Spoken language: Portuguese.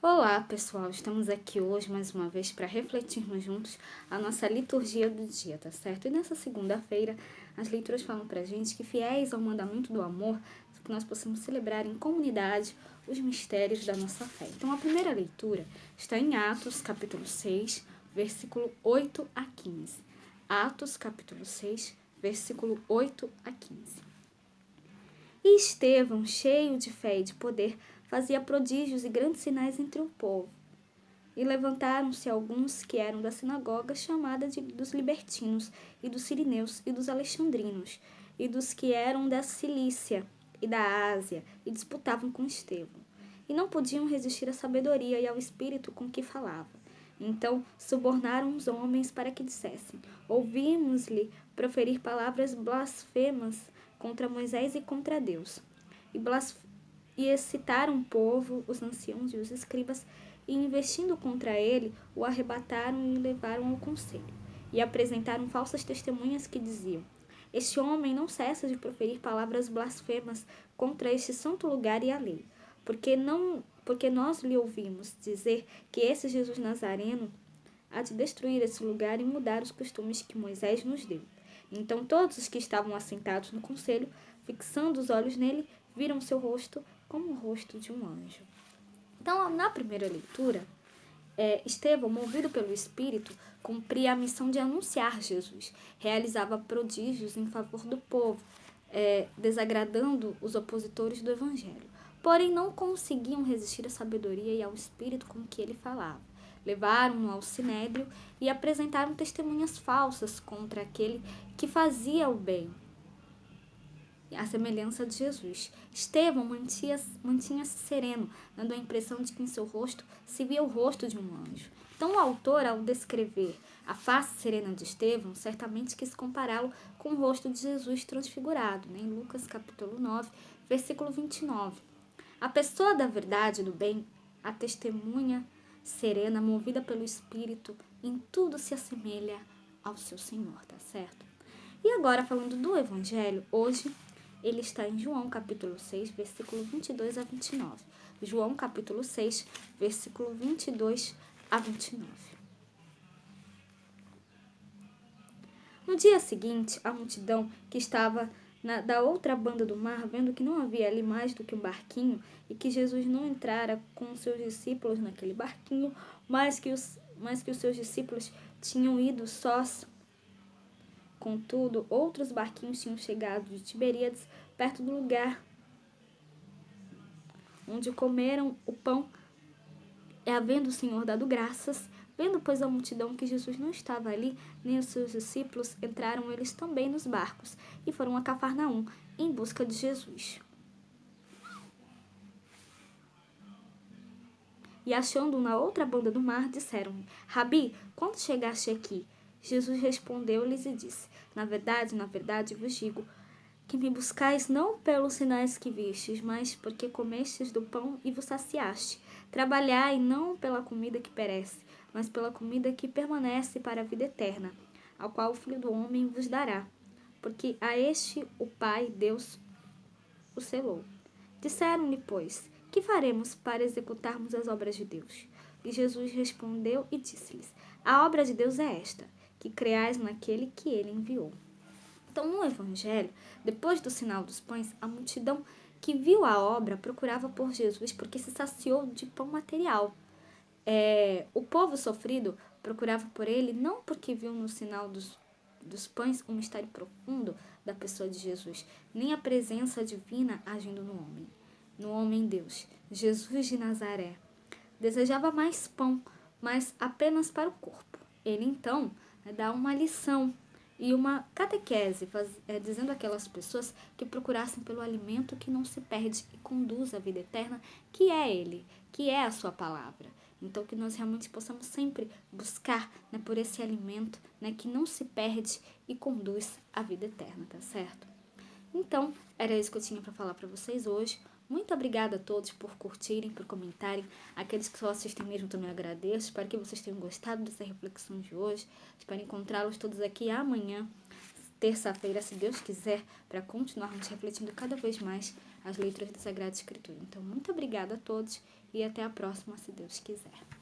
Olá, pessoal! Estamos aqui hoje mais uma vez para refletirmos juntos a nossa liturgia do dia, tá certo? E nessa segunda-feira, as leituras falam pra gente que, fiéis ao mandamento do amor, que nós possamos celebrar em comunidade os mistérios da nossa fé. Então, a primeira leitura está em Atos, capítulo 6, versículo 8 a 15. Atos, capítulo 6, versículo 8 a 15. E Estevão, cheio de fé e de poder, fazia prodígios e grandes sinais entre o povo. E levantaram-se alguns que eram da sinagoga chamada dos libertinos, e dos sirineus, e dos alexandrinos, e dos que eram da Cilícia e da Ásia, e disputavam com Estevão. E não podiam resistir à sabedoria e ao espírito com que falava. Então subornaram os homens para que dissessem: ouvimos-lhe proferir palavras blasfemas contra Moisés e contra Deus. E excitaram o povo, os anciãos e os escribas, e investindo contra ele, o arrebataram e o levaram ao conselho. E apresentaram falsas testemunhas que diziam: este homem não cessa de proferir palavras blasfemas contra este santo lugar e a lei. Porque nós lhe ouvimos dizer que esse Jesus Nazareno há de destruir esse lugar e mudar os costumes que Moisés nos deu. Então todos os que estavam assentados no conselho, fixando os olhos nele, viram seu rosto como o rosto de um anjo. Então, na primeira leitura, Estevão, movido pelo Espírito, cumpria a missão de anunciar Jesus, realizava prodígios em favor do povo, desagradando os opositores do Evangelho. Porém, não conseguiam resistir à sabedoria e ao Espírito com que ele falava. Levaram-no ao sinédrio e apresentaram testemunhas falsas contra aquele que fazia o bem, a semelhança de Jesus. Estevão mantinha-se sereno, dando a impressão de que em seu rosto se via o rosto de um anjo. Então o autor, ao descrever a face serena de Estevão, certamente quis compará-lo com o rosto de Jesus transfigurado, em Lucas capítulo 9, versículo 29. A pessoa da verdade e do bem, a testemunha serena, movida pelo Espírito, em tudo se assemelha ao seu Senhor, tá certo? E agora, falando do Evangelho, hoje ele está em João capítulo 6, versículo 22 a 29. João capítulo 6, versículo 22 a 29. No dia seguinte, a multidão que estava da outra banda do mar, vendo que não havia ali mais do que um barquinho e que Jesus não entrara com os seus discípulos naquele barquinho, mas que os seus discípulos tinham ido sós. Contudo, outros barquinhos tinham chegado de Tiberíades, perto do lugar onde comeram o pão, havendo o Senhor dado graças. Vendo, pois, a multidão que Jesus não estava ali, nem os seus discípulos, entraram eles também nos barcos e foram a Cafarnaum em busca de Jesus. E achando-o na outra banda do mar, disseram-lhe: Rabi, quando chegaste aqui? Jesus respondeu-lhes e disse: na verdade, vos digo, que me buscais não pelos sinais que vistes, mas porque comestes do pão e vos saciaste. Trabalhai não pela comida que perece, mas pela comida que permanece para a vida eterna, a qual o Filho do Homem vos dará, porque a este o Pai, Deus, o selou. Disseram-lhe, pois, que faremos para executarmos as obras de Deus? E Jesus respondeu e disse-lhes: a obra de Deus é esta, que creais naquele que ele enviou. Então, no Evangelho, depois do sinal dos pães, a multidão que viu a obra procurava por Jesus porque se saciou de pão material. O povo sofrido procurava por ele não porque viu no sinal dos pães um mistério profundo da pessoa de Jesus, nem a presença divina agindo no homem Deus, Jesus de Nazaré. Desejava mais pão, mas apenas para o corpo. Ele, então, dá uma lição e uma catequese, dizendo àquelas pessoas que procurassem pelo alimento que não se perde e conduz à vida eterna, que é Ele, que é a sua palavra. Então, que nós realmente possamos sempre buscar, por esse alimento, que não se perde e conduz à vida eterna, tá certo? Então, era isso que eu tinha para falar para vocês hoje. Muito obrigada a todos por curtirem, por comentarem. Aqueles que só assistem mesmo também agradeço. Espero que vocês tenham gostado dessa reflexão de hoje. Espero encontrá-los todos aqui amanhã, terça-feira, se Deus quiser, para continuarmos refletindo cada vez mais as leituras da Sagrada Escritura. Então, muito obrigada a todos e até a próxima, se Deus quiser.